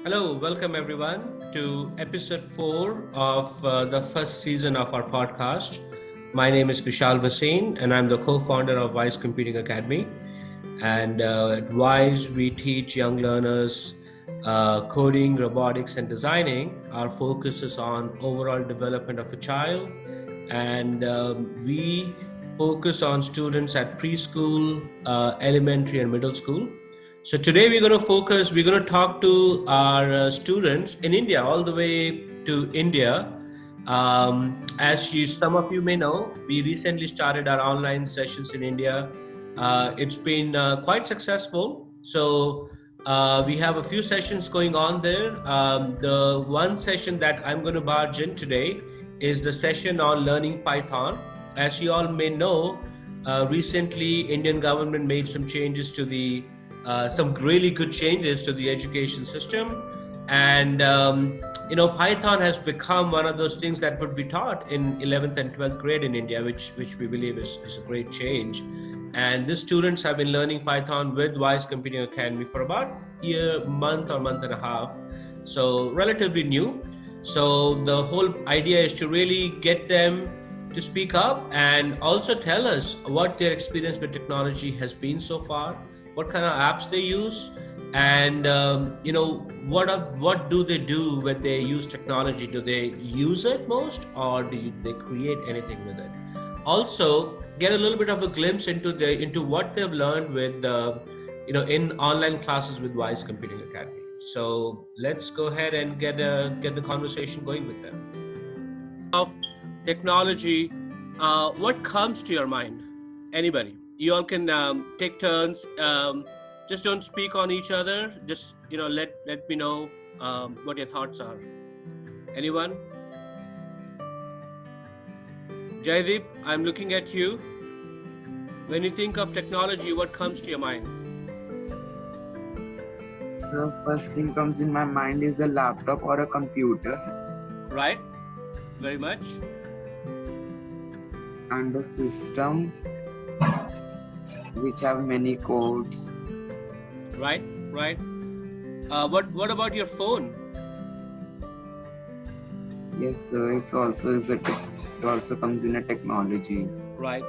Hello, welcome everyone to episode 4 of the first season of our podcast. My name is Vishal Vasin, and I'm the co founder of Wise Computing Academy. And at Wise, we teach young learners coding, robotics, and designing. Our focus is on overall development of a child, and we focus on students at preschool, elementary, and middle school. So today we're going to talk to our students in India, all the way to India. Some of you may know, we recently started our online sessions in India. It's been quite successful. So we have a few sessions going on there. The one session that I'm going to barge in today is the session on learning Python. As you all may know, recently Indian government made some changes to the some really good changes to the education system, and Python has become one of those things that would be taught in 11th and 12th grade in India, which we believe is a great change. And the students have been learning Python with Wise Computing Academy for about month or month and a half, so relatively new. So the whole idea is to really get them to speak up and also tell us what their experience with technology has been so far, what kind of apps they use, and what do they do when they use technology? Do they use it most, or do they create anything with it? Also, get a little bit of a glimpse into what they've learned with in online classes with Wise Computing Academy. So let's go ahead and get the conversation going with them. Of technology, what comes to your mind? Anybody? You all can take turns. Just don't speak on each other. Just let me know what your thoughts are. Anyone? Jaideep, I'm looking at you. When you think of technology, what comes to your mind? So first thing comes in my mind is a laptop or a computer. Right. Very much. And a system which have many codes. Right. What about your phone? Yes, sir. It also comes in a technology. Right.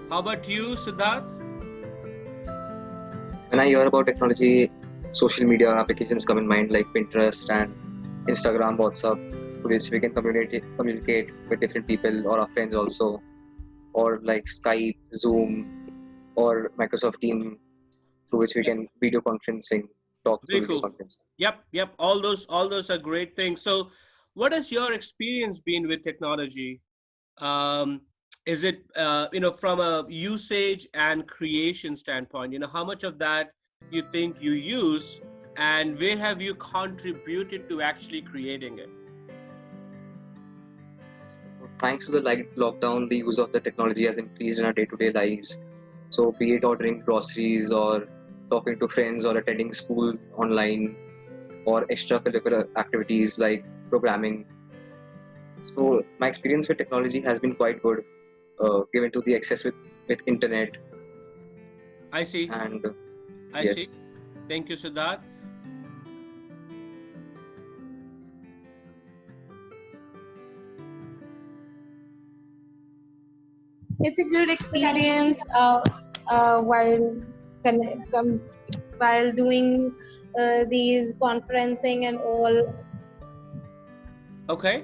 How about you, Siddharth? When I hear about technology, social media applications come in mind, like Pinterest and Instagram, WhatsApp, through which we can communicate with different people or our friends also, or like Skype, Zoom, or Microsoft Team, through which we can video conferencing, talk through Very video cool. conferencing. Yep. All those are great things. So, what has your experience been with technology? Is it from a usage and creation standpoint? How much of that you think you use, and where have you contributed to actually creating it? Thanks to the lockdown, the use of the technology has increased in our day-to-day lives. So, be it ordering groceries or talking to friends or attending school online or extracurricular activities like programming. So, my experience with technology has been quite good, given to the access with internet. I see. And I yes. see. Thank you, Siddharth. It's a good experience while while doing these conferencing and all. Okay.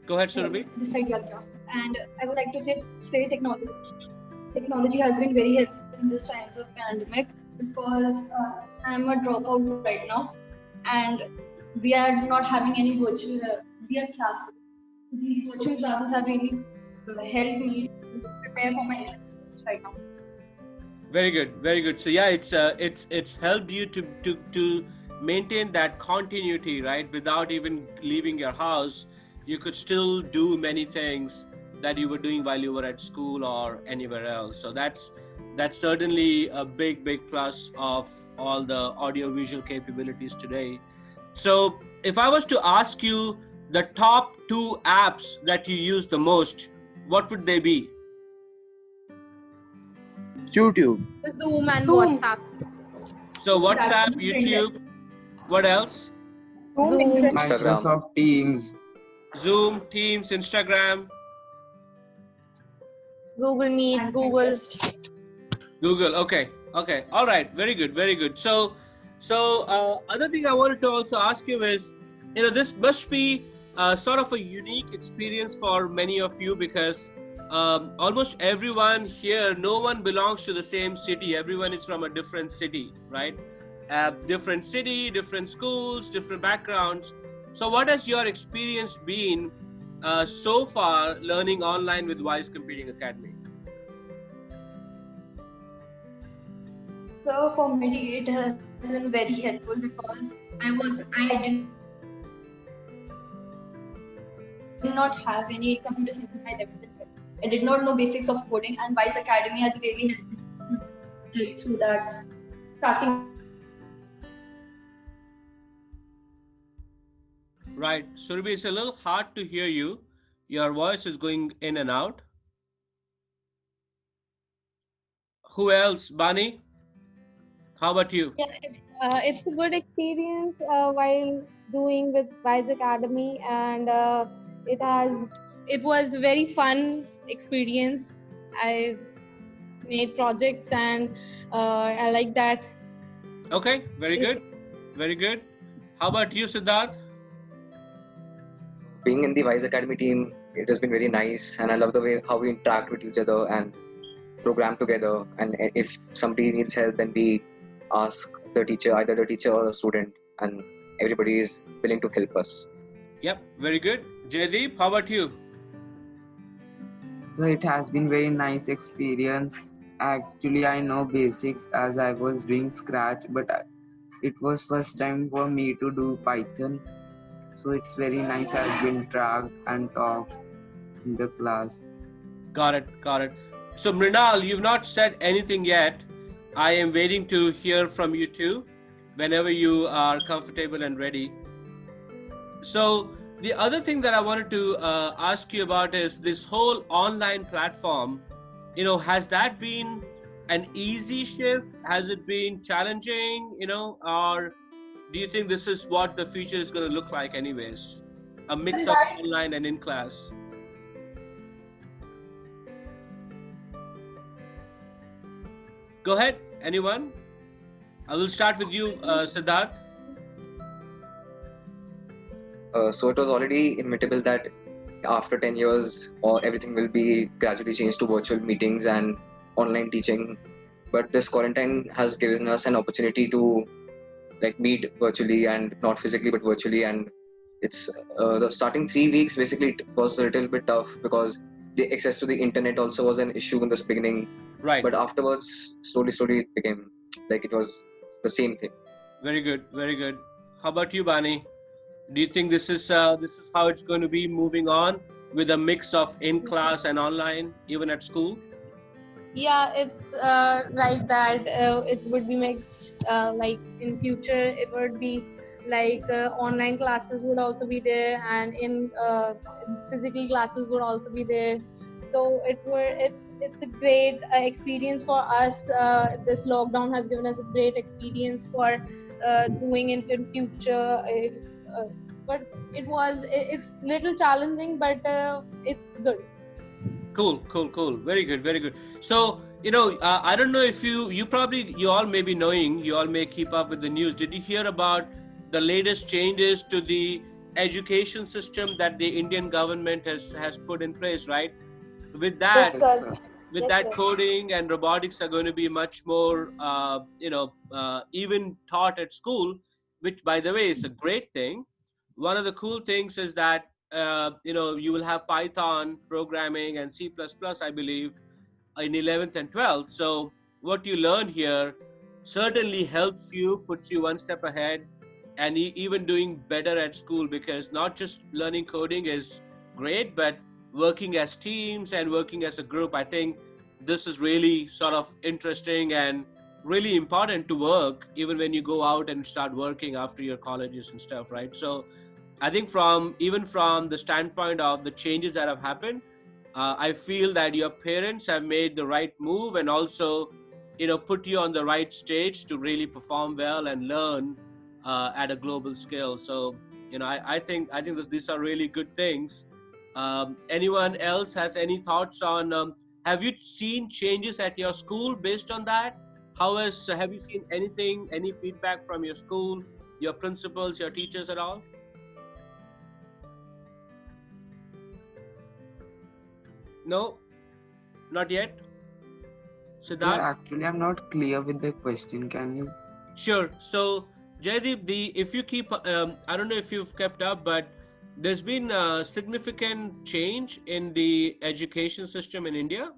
Go ahead, Surabhi. This side Yatra. And I would like to say technology has been very helpful in these times of pandemic, because I'm a dropout right now, and we are not having any virtual real classes. These virtual classes have really helped me to prepare for my exams right now. Very good. So yeah, it's helped you to maintain that continuity, right? Without even leaving your house, you could still do many things that you were doing while you were at school or anywhere else. So that's certainly a big plus of all the audio visual capabilities today. So if I was to ask you the top 2 apps that you use the most, what would they be? YouTube. Zoom and WhatsApp. So That's WhatsApp, the trend, yes. YouTube, what else? Zoom. Instagram. Microsoft Teams. Zoom, Teams, Instagram, Google Meet, And Google. Pinterest. Google. Okay. All right. Very good. Very good. So, other thing I wanted to also ask you is, this must be sort of a unique experience for many of you because almost everyone here, no one belongs to the same city. Everyone is from a different city, right? Different city, different schools, different backgrounds. So, what has your experience been so far learning online with Wise Computing Academy? So for me, it has been very helpful because I did not have any computer science in my level. I did not know basics of coding, and Wise Academy has really helped me through that starting. Right. Surabhi, it's a little hard to hear you. Your voice is going in and out. Who else? Bani? How about you? Yeah, it's a good experience while doing with Wise Academy, and it was very fun experience. I made projects, and I like that. Okay. Very good. Very good. How about you, Siddharth? Being in the Wise Academy team, it has been very nice, and I love the way how we interact with each other and program together. And if somebody needs help, then we ask the teacher, either the teacher or a student, and everybody is willing to help us. Yep. Very good. Jaydeep, how about you? So it has been very nice experience. Actually, I know basics as I was doing Scratch, but it was first time for me to do Python. So it's very nice as we interact and talk in the class. Got it. So, Mrinal, you've not said anything yet. I am waiting to hear from you too, whenever you are comfortable and ready. So, the other thing that I wanted to ask you about is this whole online platform. Has that been an easy shift? Has it been challenging? Or do you think this is what the future is going to look like, anyways? A mix of online and in class. Go ahead, anyone? I will start with you, Siddharth. So it was already inevitable that after 10 years, everything will be gradually changed to virtual meetings and online teaching. But this quarantine has given us an opportunity to meet virtually and not physically, but virtually. And it's the starting 3 weeks, basically, it was a little bit tough because the access to the internet also was an issue in this beginning. Right. But afterwards, slowly it became like it was the same thing. Very good. How about you, Bani? Do you think this is how it's going to be moving on with a mix of in-class and online, even at school? Yeah, it's right that it would be mixed. Like in future, it would be like online classes would also be there, and in physical classes would also be there. So it's a great experience for us. This lockdown has given us a great experience for doing it in future. But it's little challenging, but it's good. Cool. Very good. So, I don't know if you all may be knowing, you all may keep up with the news. Did you hear about the latest changes to the education system that the Indian government has put in place, right? With that, Yes, sir. with Yes, that sir. coding and robotics are going to be much more, even taught at school, which, by the way, is a great thing. One of the cool things is that you will have Python programming and C++, I believe, in 11th and 12th. So what you learn here certainly helps you, puts you one step ahead, and even doing better at school, because not just learning coding is great, but working as teams and working as a group. I think this is really sort of interesting and really important to work even when you go out and start working after your colleges and stuff, right? So I think from the standpoint of the changes that have happened, I feel that your parents have made the right move, and also put you on the right stage to really perform well and learn at a global scale. So I think these are really good things. Anyone else has any thoughts on have you seen changes at your school based on that? Have you seen any feedback from your school, your principals, your teachers at all? No, not yet. Sir, Siddharth? actually, I'm not clear with the question. Can you? Sure. So, Jaideep, if you keep, I don't know if you've kept up, but there's been a significant change in the education system in India.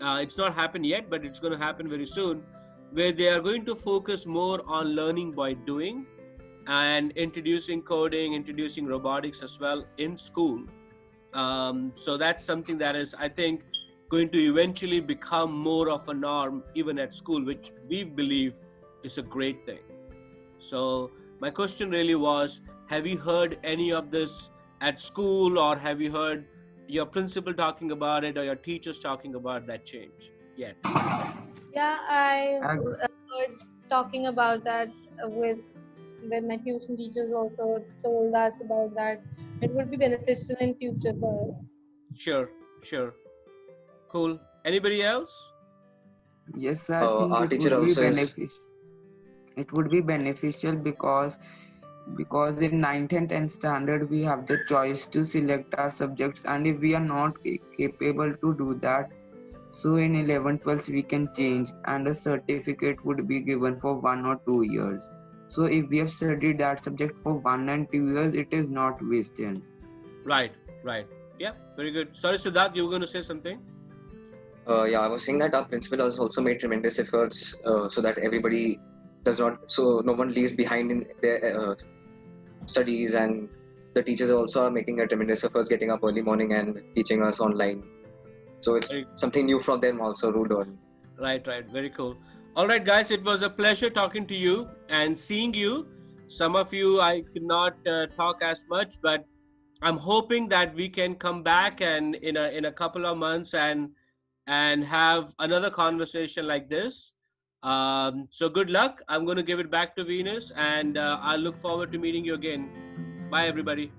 It's not happened yet, but it's going to happen very soon, where they are going to focus more on learning by doing and introducing coding, introducing robotics as well in school. So that's something that is, I think, going to eventually become more of a norm even at school, which we believe is a great thing. So my question really was, have you heard any of this at school, or have you heard your principal talking about it or your teachers talking about that change yet? Yeah, I Ex- heard talking about that with my tuition teachers also told us about that. It would be beneficial in future for us. Sure. Cool. Anybody else? Yes, I think Our it teacher would be also is. beneficial. It would be beneficial because in 9th and 10th standard we have the choice to select our subjects, and if we are not capable to do that, so in 11th 12th we can change, and a certificate would be given for 1 or 2 years. So if we have studied that subject for 1 and 2 years, it is not wasted. Right. Yeah, very good. Sorry, Siddharth, you were going to say something? Yeah, I was saying that our principal has also made tremendous efforts so that everybody no one leaves behind in their studies, and the teachers also are making a tremendous efforts getting up early morning and teaching us online. So it's something new from them also, Ruled on. Right. Very cool. All right, guys, it was a pleasure talking to you and seeing you. Some of you I could not talk as much, but I'm hoping that we can come back and in a couple of months and have another conversation like this. So good luck. I'm going to give it back to Venus, and I look forward to meeting you again. Bye, everybody.